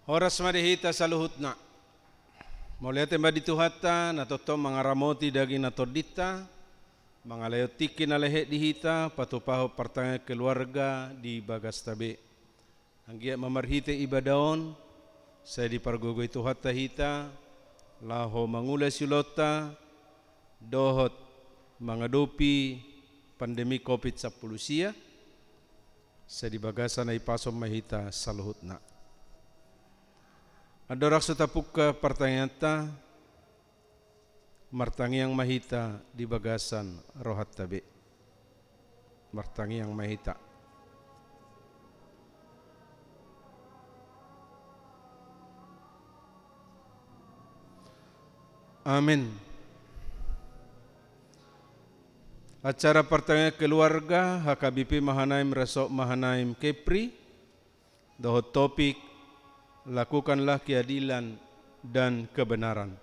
Horas marihita saluhutna. Mauliate madituhata natoto mangaramoti dagi natodita, mangalayotiki nalehe dihita patupaho partanga keluarga di Bagastabe. Anggia mamarhite ibadaon, saya dipargogoy tuhata hita, laho mangulay silota, dohot mangadopi pandemi COVID-19 siya, saya di Bagasa na ipasom mahita saluhutna. Adorak sutapuka partanyata martangiang mahita di Bagasan rohat tabe. Martangiang mahita. Amin. Acara pertanyaan keluarga HKBP Mahanaim Resok Mahanaim Kepri, dohot topik lakukanlah keadilan dan kebenaran.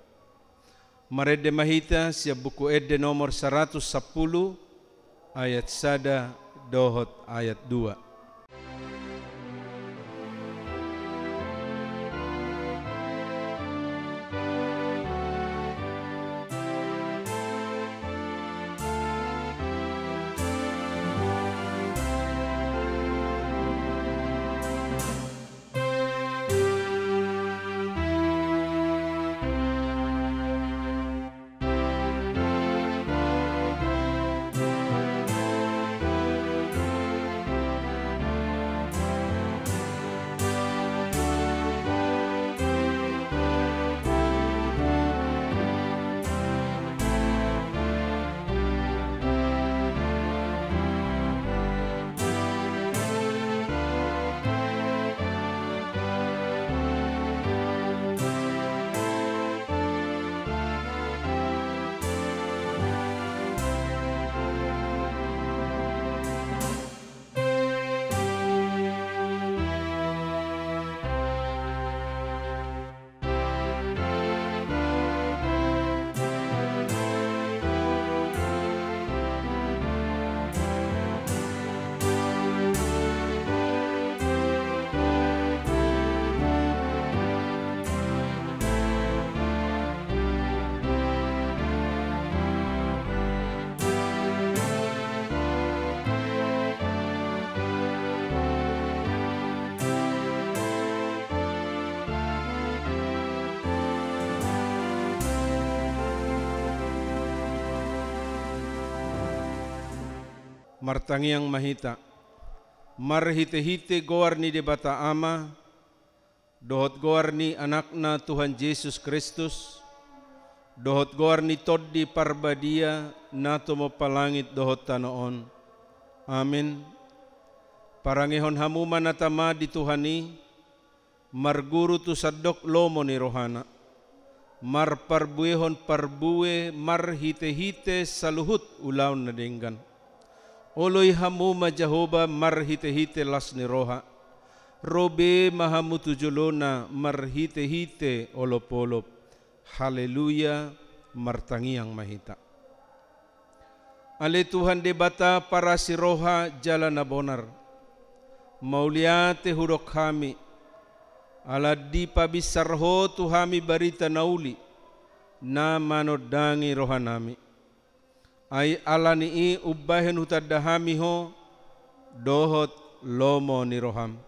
Marede mahita siap buku ede nomor 110 ayat sada dohot ayat 2. Martangiang mahita, marhite-hite goarni de bata ama, dohot goarni anakna Tuhan Yesus Kristus, dohot goarni toddi parbadia nato mo palangit dohot tanoon. Amin. Parangihon hamuman natama di Tuhani, marguru tu sadok lomo ni rohana, marparbuehon parbuwe marhite-hite saluhut ulaw na denggan. Oloy hamuma Jehovah marhite-hite las ni roha. Robe mahamutujulona marhite-hite olop-olop. Haleluya martangiang mahita. Ale Tuhan debata para si roha jalan abonar. Mauliate hurok kami. Ala di pabisarho tuhami barita nauli. Na manodangi roha nami. Ay alani ubahen hutadahami ho dohot lomo ni roham.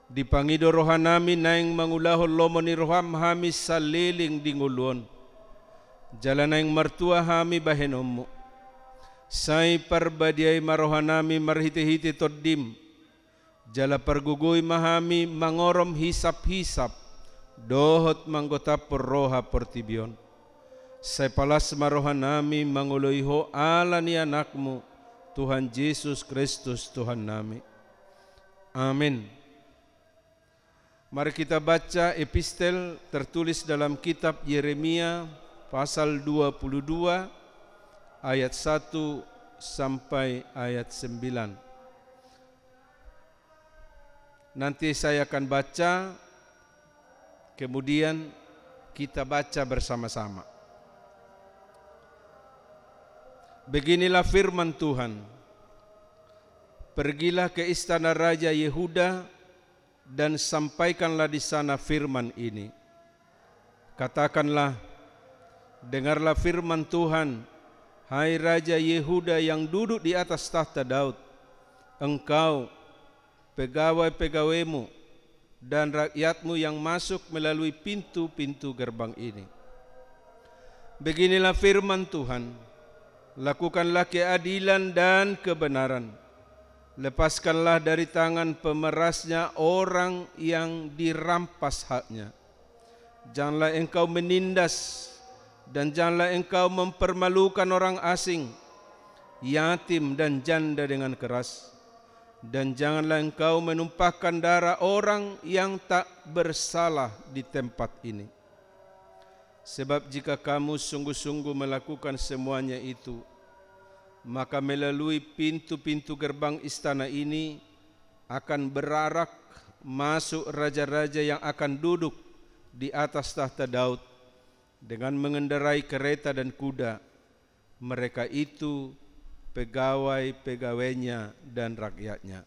Di pangido rohanami naing mangulahon lomo ni roham hami saliling dinguluon. Jalan naing martua hami bahenommu. Say parbadiay marohanami marhite-hite toddim. Jala pargugoy mahami mangorom hisap-hisap. Dohot manggotapor roha portibion. Sa palas marohanami manguloyho ala ni anakmu Tuhan Yesus Kristus Tuhan nami. Amin. Mari kita baca epistel tertulis dalam kitab Yeremia pasal 22 ayat 1 sampai ayat 9. Nanti saya akan baca, kemudian kita baca bersama-sama. Beginilah firman Tuhan. Pergilah ke istana Raja Yehuda dan sampaikanlah di sana firman ini. Katakanlah, dengarlah firman Tuhan, hai Raja Yehuda yang duduk di atas tahta Daud. Engkau, pegawai-pegawaimu, dan rakyatmu yang masuk melalui pintu-pintu gerbang ini. Beginilah firman Tuhan, lakukanlah keadilan dan kebenaran. Lepaskanlah dari tangan pemerasnya orang yang dirampas haknya. Janganlah engkau menindas dan janganlah engkau mempermalukan orang asing, yatim dan janda dengan keras. Dan janganlah engkau menumpahkan darah orang yang tak bersalah di tempat ini. Sebab jika kamu sungguh-sungguh melakukan semuanya itu, maka melalui pintu-pintu gerbang istana ini akan berarak masuk raja-raja yang akan duduk di atas tahta Daud dengan mengendarai kereta dan kuda. Mereka itu pegawai-pegawainya dan rakyatnya.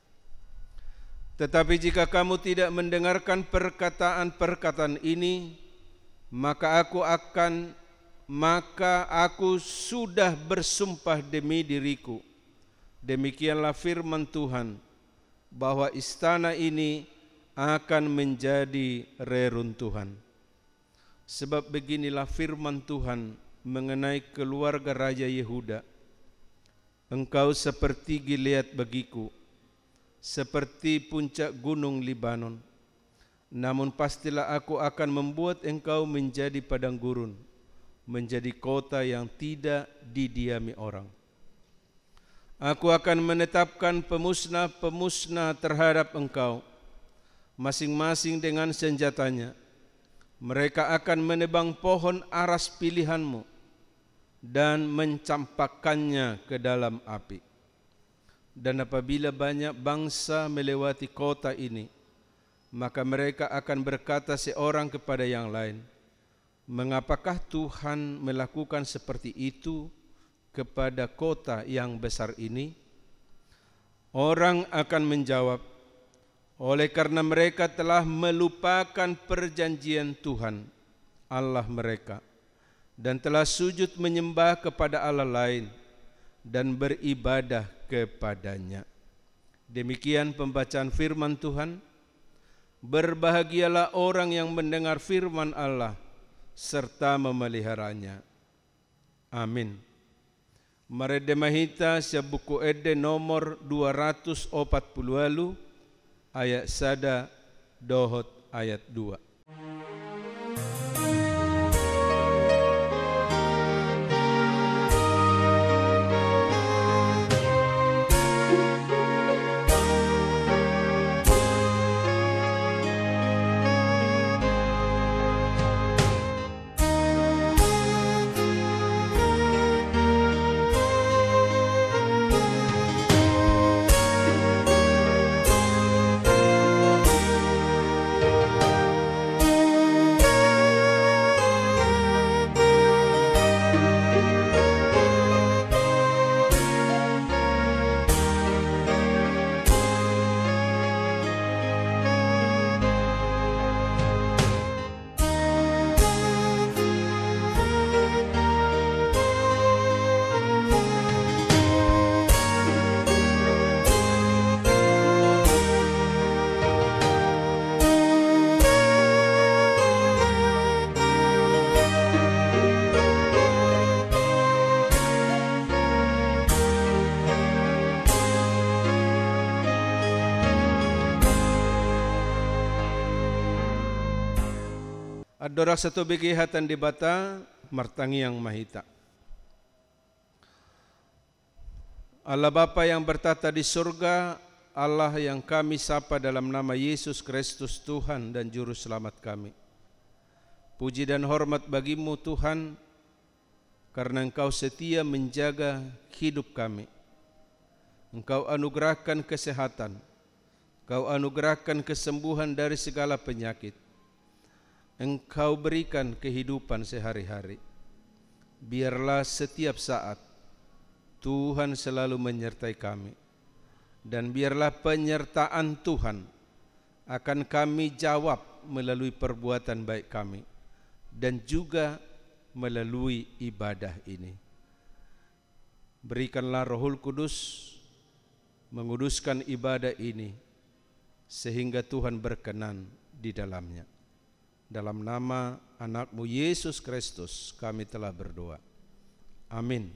Tetapi jika kamu tidak mendengarkan perkataan-perkataan ini, maka aku sudah bersumpah demi diriku, demikianlah firman Tuhan, bahwa istana ini akan menjadi reruntuhan. Sebab beginilah firman Tuhan mengenai keluarga Raja Yehuda. Engkau seperti Gilead bagiku, seperti puncak gunung Libanon. Namun pastilah aku akan membuat engkau menjadi padang gurun, menjadi kota yang tidak didiami orang. Aku akan menetapkan pemusnah-pemusnah terhadap engkau, masing-masing dengan senjatanya. Mereka akan menebang pohon aras pilihanmu dan mencampakkannya ke dalam api. Dan apabila banyak bangsa melewati kota ini, maka mereka akan berkata seorang kepada yang lain, mengapakah Tuhan melakukan seperti itu kepada kota yang besar ini? Orang akan menjawab, oleh karena mereka telah melupakan perjanjian Tuhan, Allah mereka, dan telah sujud menyembah kepada Allah lain dan beribadah kepadanya. Demikian pembacaan firman Tuhan. Berbahagialah orang yang mendengar firman Allah serta memeliharanya. Amin. Mari demahita sa buku Ede nomor 240 ayat 1 dohot ayat 2. Adorak satu begi hatan dibata martangi yang mahita. Allah Bapa yang bertata di surga, Allah yang kami sapa dalam nama Yesus Kristus Tuhan dan Juru Selamat kami. Puji dan hormat bagimu Tuhan, karena Engkau setia menjaga hidup kami. Engkau anugerahkan kesehatan, Engkau anugerahkan kesembuhan dari segala penyakit. Engkau berikan kehidupan sehari-hari. Biarlah setiap saat Tuhan selalu menyertai kami. Dan biarlah penyertaan Tuhan akan kami jawab melalui perbuatan baik kami dan juga melalui ibadah ini. Berikanlah Rohul Kudus menguduskan ibadah ini sehingga Tuhan berkenan di dalamnya. Dalam nama anak-Mu Yesus Kristus kami telah berdoa. Amin.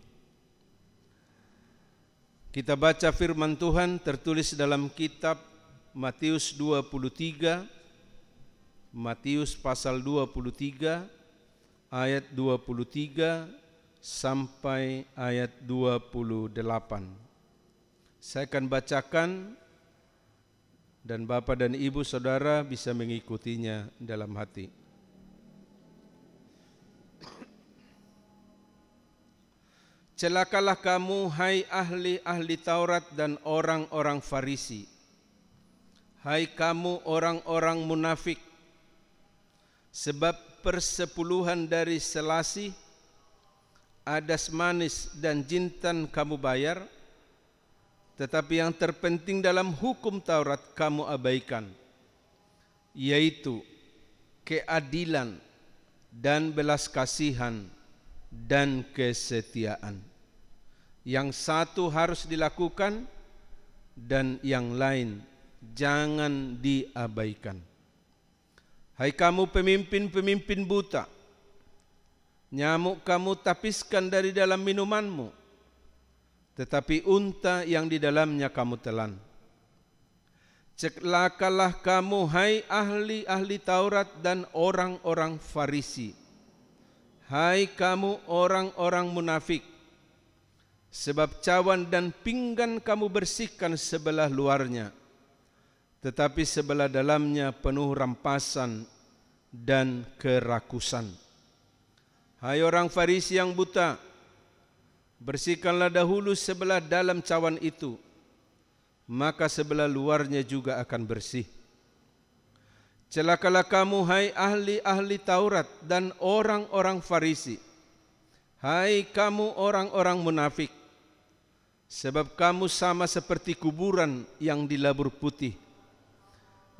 Kita baca firman Tuhan tertulis dalam kitab Matius 23, Matius pasal 23 ayat 23 sampai ayat 28. Saya akan bacakan dan Bapak dan Ibu Saudara bisa mengikutinya dalam hati. Celakalah kamu, hai ahli-ahli Taurat dan orang-orang Farisi. Hai kamu orang-orang munafik, sebab persepuluhan dari selasih, adas manis dan jintan kamu bayar, tetapi yang terpenting dalam hukum Taurat kamu abaikan, yaitu keadilan dan belas kasihan dan kesetiaan. Yang satu harus dilakukan dan yang lain jangan diabaikan. Hai kamu pemimpin-pemimpin buta, nyamuk kamu tapiskan dari dalam minumanmu, tetapi unta yang di dalamnya kamu telan. Celakalah kamu, hai ahli-ahli Taurat dan orang-orang Farisi. Hai kamu orang-orang munafik, sebab cawan dan pinggan kamu bersihkan sebelah luarnya, tetapi sebelah dalamnya penuh rampasan dan kerakusan. Hai orang Farisi yang buta, bersihkanlah dahulu sebelah dalam cawan itu, maka sebelah luarnya juga akan bersih. Celakalah kamu, hai ahli-ahli Taurat dan orang-orang Farisi. Hai kamu orang-orang munafik, sebab kamu sama seperti kuburan yang dilabur putih,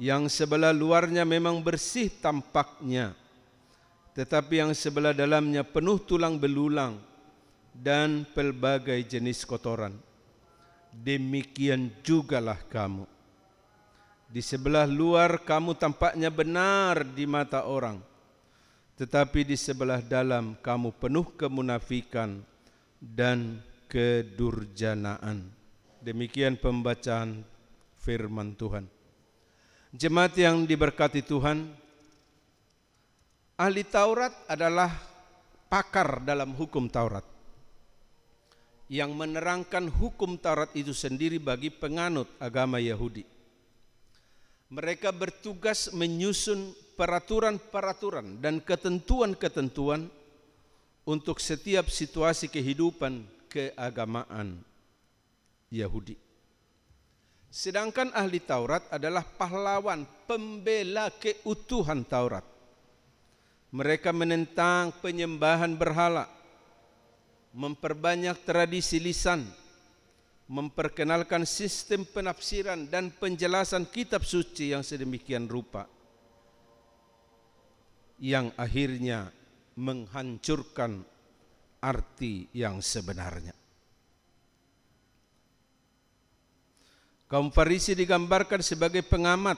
yang sebelah luarnya memang bersih tampaknya, tetapi yang sebelah dalamnya penuh tulang belulang dan pelbagai jenis kotoran. Demikian jugalah kamu. Di sebelah luar kamu tampaknya benar di mata orang, tetapi di sebelah dalam kamu penuh kemunafikan dan kedurjanaan. Demikian pembacaan firman Tuhan. Jemaat yang diberkati Tuhan, ahli Taurat adalah pakar dalam hukum Taurat yang menerangkan hukum Taurat itu sendiri bagi penganut agama Yahudi. Mereka bertugas menyusun peraturan-peraturan dan ketentuan-ketentuan untuk setiap situasi kehidupan keagamaan Yahudi. Sedangkan ahli Taurat adalah pahlawan pembela keutuhan Taurat. Mereka menentang penyembahan berhala, memperbanyak tradisi lisan, memperkenalkan sistem penafsiran dan penjelasan kitab suci yang sedemikian rupa, yang akhirnya menghancurkan arti yang sebenarnya. Kaum Farisi digambarkan sebagai pengamat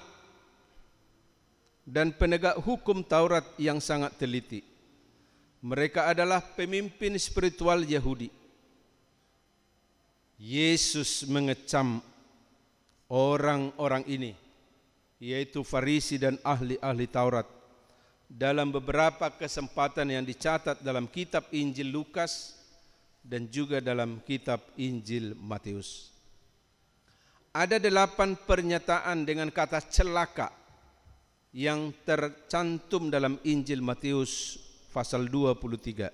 dan penegak hukum Taurat yang sangat teliti. Mereka adalah pemimpin spiritual Yahudi. Yesus mengecam orang-orang ini, yaitu Farisi dan ahli-ahli Taurat, dalam beberapa kesempatan yang dicatat dalam kitab Injil Lukas dan juga dalam kitab Injil Matius. Ada 8 pernyataan dengan kata celaka yang tercantum dalam Injil Matius pasal 23.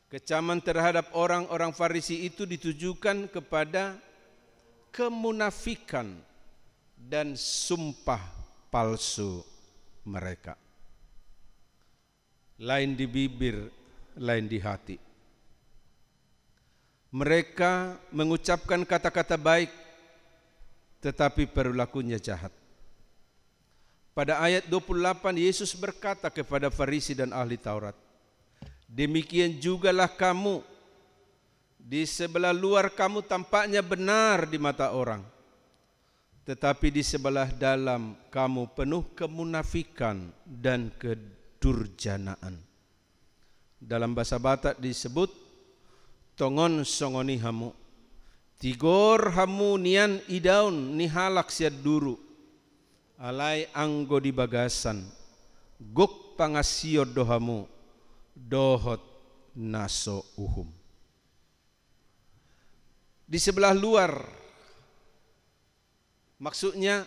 Kecaman terhadap orang-orang Farisi itu ditujukan kepada kemunafikan dan sumpah palsu mereka. Lain di bibir, lain di hati. Mereka mengucapkan kata-kata baik, tetapi perilakunya jahat. Pada ayat 28 Yesus berkata kepada Farisi dan ahli Taurat, demikian jugalah kamu, di sebelah luar kamu tampaknya benar di mata orang, tetapi di sebelah dalam kamu penuh kemunafikan dan kedurjanaan. Dalam bahasa Batak disebut tongon songoni hamu, tigor hamu nian idaun nihalak siad duru, alai anggo di bagasan, gok pangasio dohamu, dohot naso uhum. Di sebelah luar, maksudnya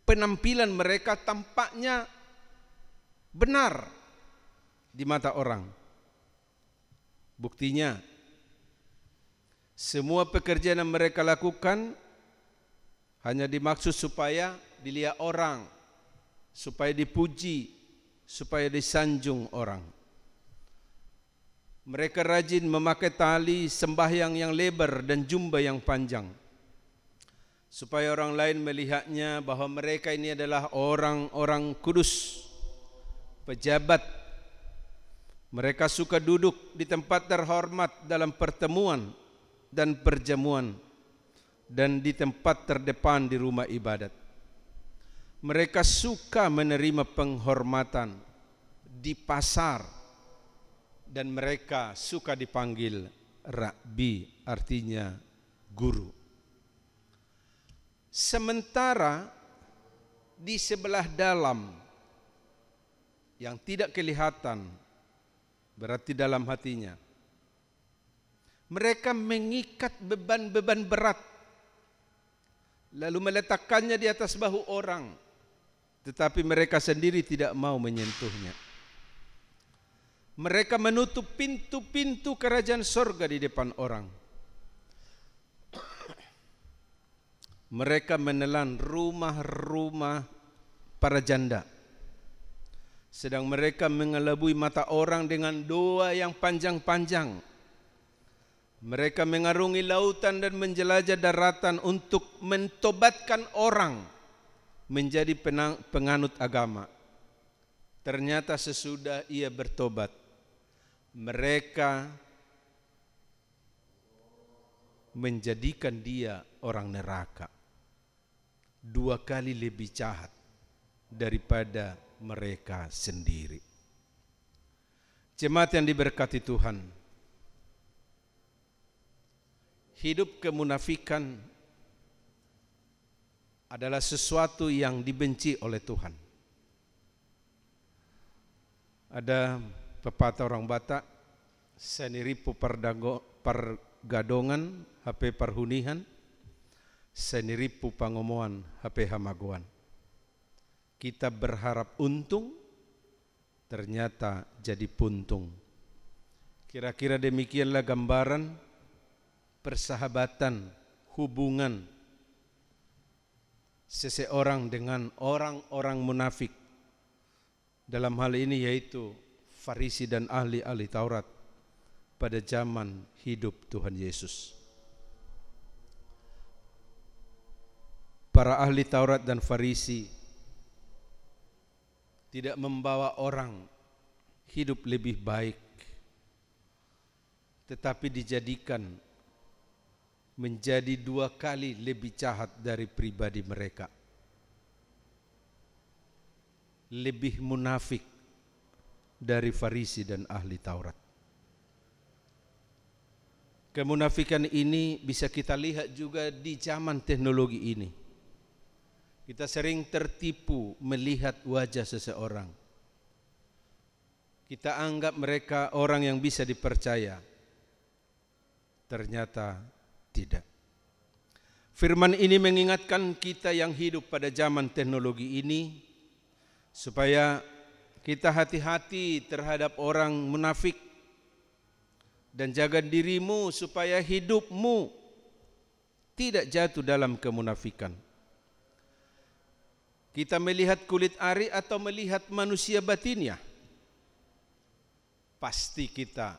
penampilan mereka tampaknya benar di mata orang. Buktinya, semua pekerjaan yang mereka lakukan hanya dimaksud supaya dilihat orang, supaya dipuji, supaya disanjung orang. Mereka rajin memakai tali sembahyang yang lebar dan jubah yang panjang, supaya orang lain melihatnya bahwa mereka ini adalah orang-orang kudus, pejabat. Mereka suka duduk di tempat terhormat dalam pertemuan dan perjamuan, dan di tempat terdepan di rumah ibadat. Mereka suka menerima penghormatan di pasar, dan mereka suka dipanggil Rabbi, artinya guru. Sementara di sebelah dalam yang tidak kelihatan, berarti dalam hatinya, mereka mengikat beban-beban berat, lalu meletakkannya di atas bahu orang, tetapi mereka sendiri tidak mau menyentuhnya. Mereka menutup pintu-pintu kerajaan sorga di depan orang. Mereka menelan rumah-rumah para janda, sedang mereka mengelabui mata orang dengan doa yang panjang-panjang. Mereka mengarungi lautan dan menjelajah daratan untuk mentobatkan orang menjadi penganut agama. Ternyata sesudah ia bertobat, mereka menjadikan dia orang neraka, 2 kali lebih jahat daripada mereka sendiri. Jemaat yang diberkati Tuhan, hidup kemunafikan adalah sesuatu yang dibenci oleh Tuhan. Ada pepatah orang Batak, seniripu pergadongan HP parhunihan, seniripu pangomoan HP hamagoan. Kita berharap untung, ternyata jadi puntung. Kira-kira demikianlah gambaran persahabatan, hubungan seseorang dengan orang-orang munafik. Dalam hal ini yaitu Farisi dan ahli-ahli Taurat pada zaman hidup Tuhan Yesus. Para ahli Taurat dan Farisi tidak membawa orang hidup lebih baik, tetapi dijadikan menjadi 2 kali lebih jahat dari pribadi mereka. Lebih munafik dari Farisi dan ahli Taurat. Kemunafikan ini bisa kita lihat juga di zaman teknologi ini. Kita sering tertipu melihat wajah seseorang. Kita anggap mereka orang yang bisa dipercaya. Ternyata tidak. Firman ini mengingatkan kita yang hidup pada zaman teknologi ini, supaya kita hati-hati terhadap orang munafik, dan jaga dirimu supaya hidupmu tidak jatuh dalam kemunafikan. Kita melihat kulit ari atau melihat manusia batinnya? Pasti kita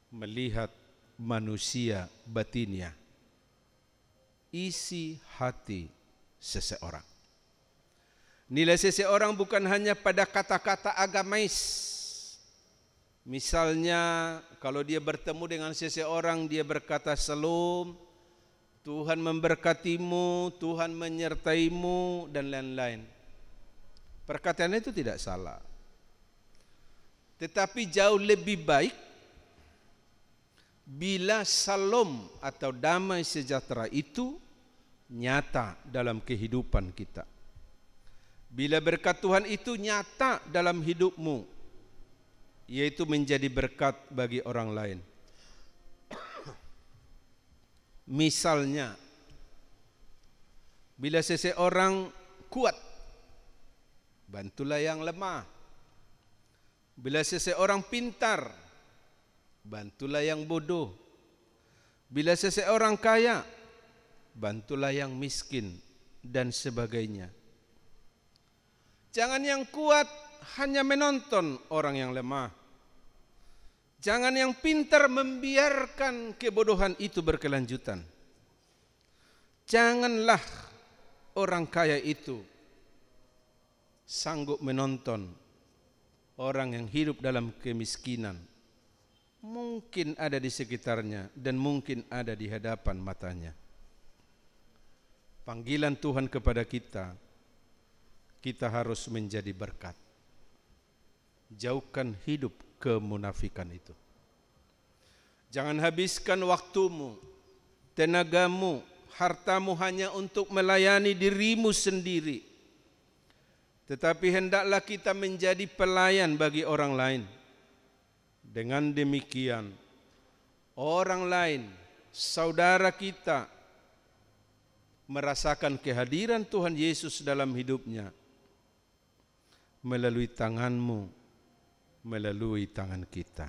melihat manusia batinnya, isi hati seseorang. Nilai seseorang bukan hanya pada kata-kata agamais. Misalnya kalau dia bertemu dengan seseorang, dia berkata shalom, Tuhan memberkatimu, Tuhan menyertaimu, dan lain-lain. Perkataan itu tidak salah. Tetapi jauh lebih baik bila salam atau damai sejahtera itu nyata dalam kehidupan kita. Bila berkat Tuhan itu nyata dalam hidupmu, yaitu menjadi berkat bagi orang lain. Misalnya, bila seseorang kuat, bantulah yang lemah. Bila seseorang pintar, bantulah yang bodoh. Bila seseorang kaya, bantulah yang miskin, dan sebagainya. Jangan yang kuat hanya menonton orang yang lemah. Jangan yang pintar membiarkan kebodohan itu berkelanjutan. Janganlah orang kaya itu sanggup menonton orang yang hidup dalam kemiskinan. Mungkin ada di sekitarnya dan mungkin ada di hadapan matanya. Panggilan Tuhan kepada kita, kita harus menjadi berkat. Jauhkan hidup kemunafikan itu. Jangan habiskan waktumu, tenagamu, hartamu hanya untuk melayani dirimu sendiri. Tetapi hendaklah kita menjadi pelayan bagi orang lain. Dengan demikian, orang lain, saudara kita, merasakan kehadiran Tuhan Yesus dalam hidupnya melalui tanganmu, melalui tangan kita.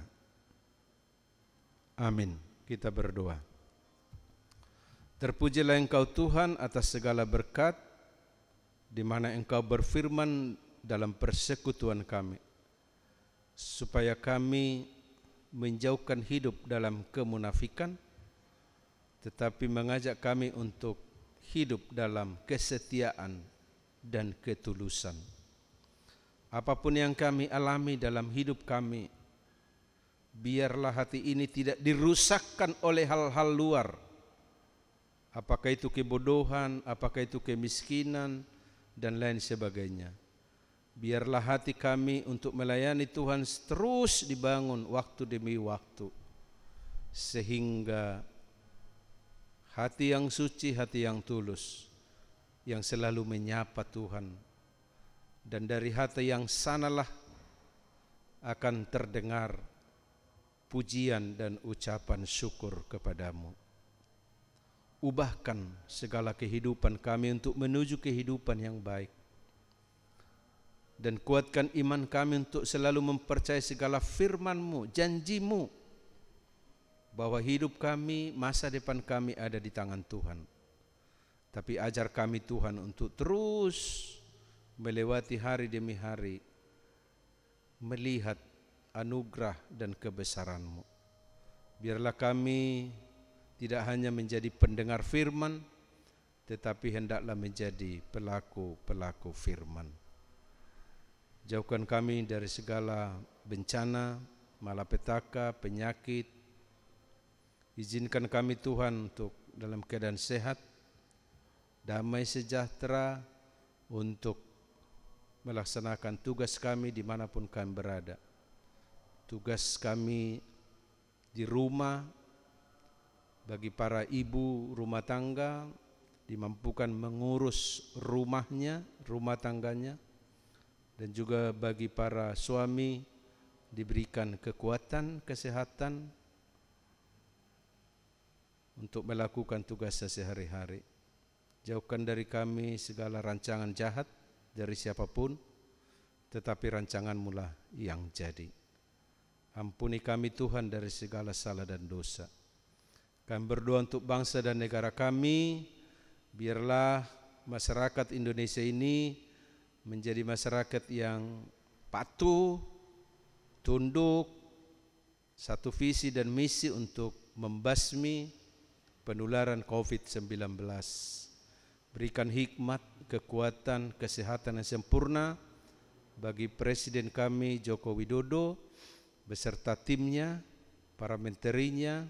Amin. Kita berdoa. Terpujilah Engkau Tuhan atas segala berkat, di mana Engkau berfirman dalam persekutuan kami, supaya kami menjauhkan hidup dalam kemunafikan, tetapi mengajak kami untuk hidup dalam kesetiaan dan ketulusan. Apapun yang kami alami dalam hidup kami, biarlah hati ini tidak dirusakkan oleh hal-hal luar. Apakah itu kebodohan, apakah itu kemiskinan, dan lain sebagainya. Biarlah hati kami untuk melayani Tuhan terus dibangun waktu demi waktu, sehingga hati yang suci, hati yang tulus, yang selalu menyapa Tuhan, dan dari hati yang sanalah akan terdengar pujian dan ucapan syukur kepadamu. Ubahkan segala kehidupan kami untuk menuju kehidupan yang baik, dan kuatkan iman kami untuk selalu mempercayai segala firman-Mu, janji-Mu, bahwa hidup kami, masa depan kami ada di tangan Tuhan. Tapi ajar kami Tuhan untuk terus melewati hari demi hari, melihat anugerah dan kebesaran-Mu. Biarlah kami tidak hanya menjadi pendengar firman, tetapi hendaklah menjadi pelaku-pelaku firman. Jauhkan kami dari segala bencana, malapetaka, penyakit. Izinkan kami Tuhan untuk dalam keadaan sehat, damai sejahtera, untuk melaksanakan tugas kami dimanapun kami berada. Tugas kami di rumah, bagi para ibu rumah tangga, dimampukan mengurus rumahnya, rumah tangganya, dan juga bagi para suami diberikan kekuatan, kesehatan untuk melakukan tugasnya sehari-hari. Jauhkan dari kami segala rancangan jahat dari siapapun, tetapi rancangan-Mu lah yang jadi. Ampuni kami Tuhan dari segala salah dan dosa. Kami berdoa untuk bangsa dan negara kami, biarlah masyarakat Indonesia ini menjadi masyarakat yang patuh, tunduk, satu visi dan misi untuk membasmi penularan COVID-19 Berikan hikmat, kekuatan, kesehatan yang sempurna bagi Presiden kami Joko Widodo beserta timnya, para menterinya,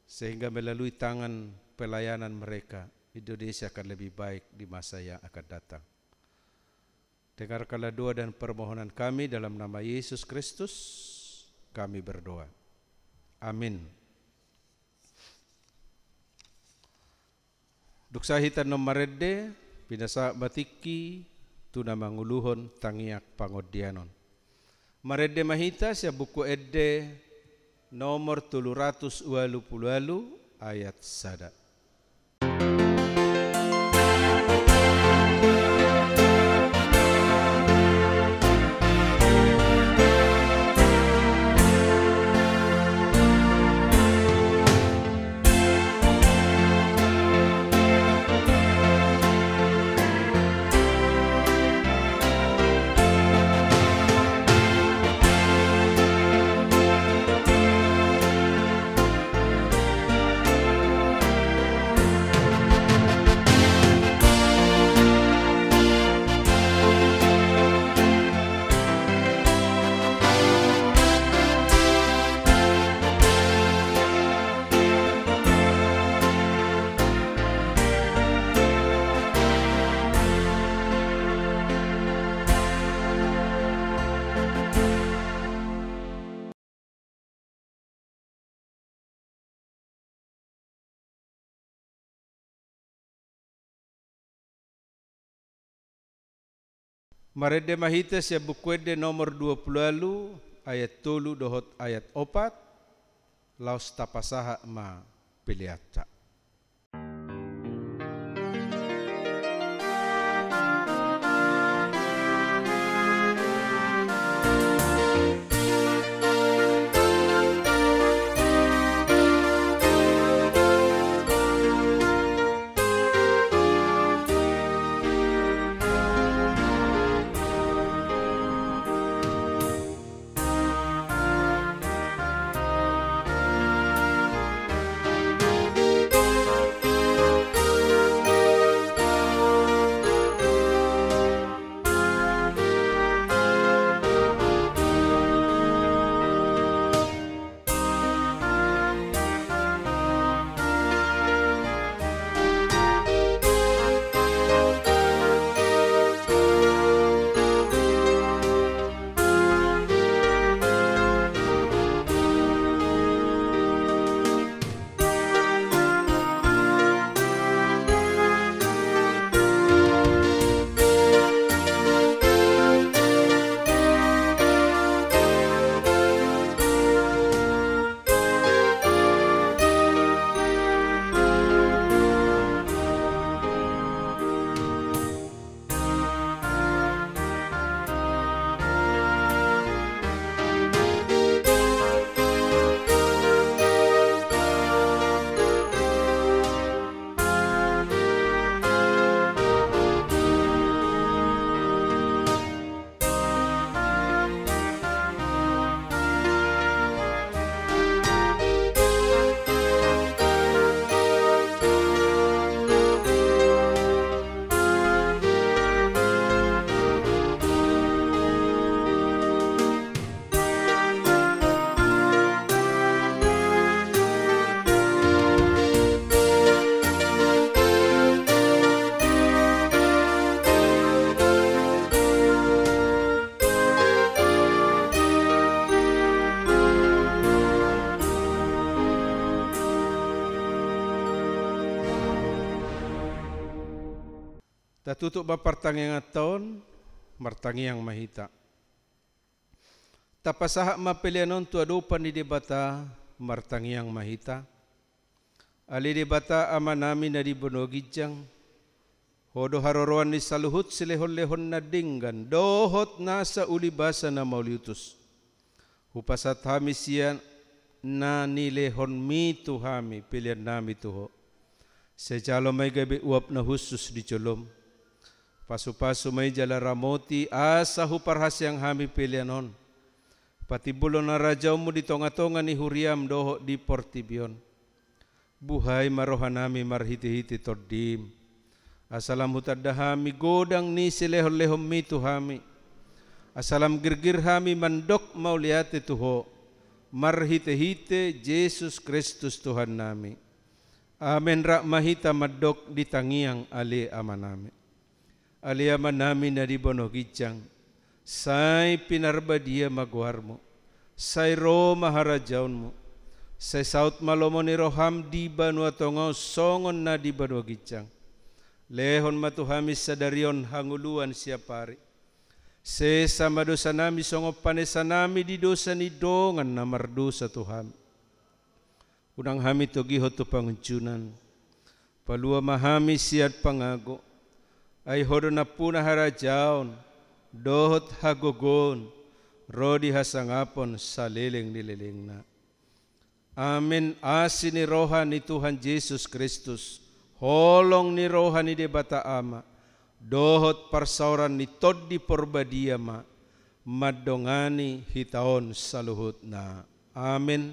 sehingga melalui tangan pelayanan mereka Indonesia akan lebih baik di masa yang akan datang. Dengarkanlah doa dan permohonan kami dalam nama Yesus Kristus, kami berdoa. Amin. Duksahitan nomarede, pinasa batiki, tuna manguluhon tangiak pangodianon. Marede mahita siya buku ede nomor 320 ayat 1. Marede mahita siya bukwede nomor 20 ayat 3 dohot ayat 4 laos tapasaha ma piliaca. Tutup bapartang yang tahun martangi yang mahita. Tapasahak mapelianon tu adupan di debata martangi yang mahita. Ali debata amanami na di bonogijang. Hodo haroroan ni saluhut silehon-lehon na dinggan. Dohot nasa ulibasa na mauliutus. Hupasat hami siya na nilehon mitu hami pilihan nami tuho. Sejalo may gabi uap na husus di colom. Pasu-pasu may jala ramoti asa huparhas yang hami pilianon. Pati bulo na rajaw mo di tonga-tonga ni huriam doho di portibion. buhay marohanami marhiti-hiti tordim. Asalam hutadahami godang ni silehom-lehom mi tuhami. Asalam girgirhami mandok mauliate tuho. Marhite-hite Yesus Kristus Tuhan nami. Amen rak mahita madok di tangiang ali amanami. Ali amanami na di bono gijang. Say pinarbadia magwarmo. Say ro maharajaunmo. Say saut malomo ni roham di banua tongaw songon na di banua gijang. Lehon matuhami sadarion hanguluan siapari. Se sama dosa nami songo panesa nami di dosa ni dongan na mardosa Tuhan. Unang hami togiho to panguncunan. Palua mahami siat pangago. Ay hodo na puna harajaon. Dohot hagogon. Rodi hasangapon sa leleng-leleng na. Amin asin ni roha ni Tuhan Yesus Kristus. Holong ni roha ni debata ama. Dohot parsauran ni toddi porbadiama. Madongani hitaon saluhut na. Amin.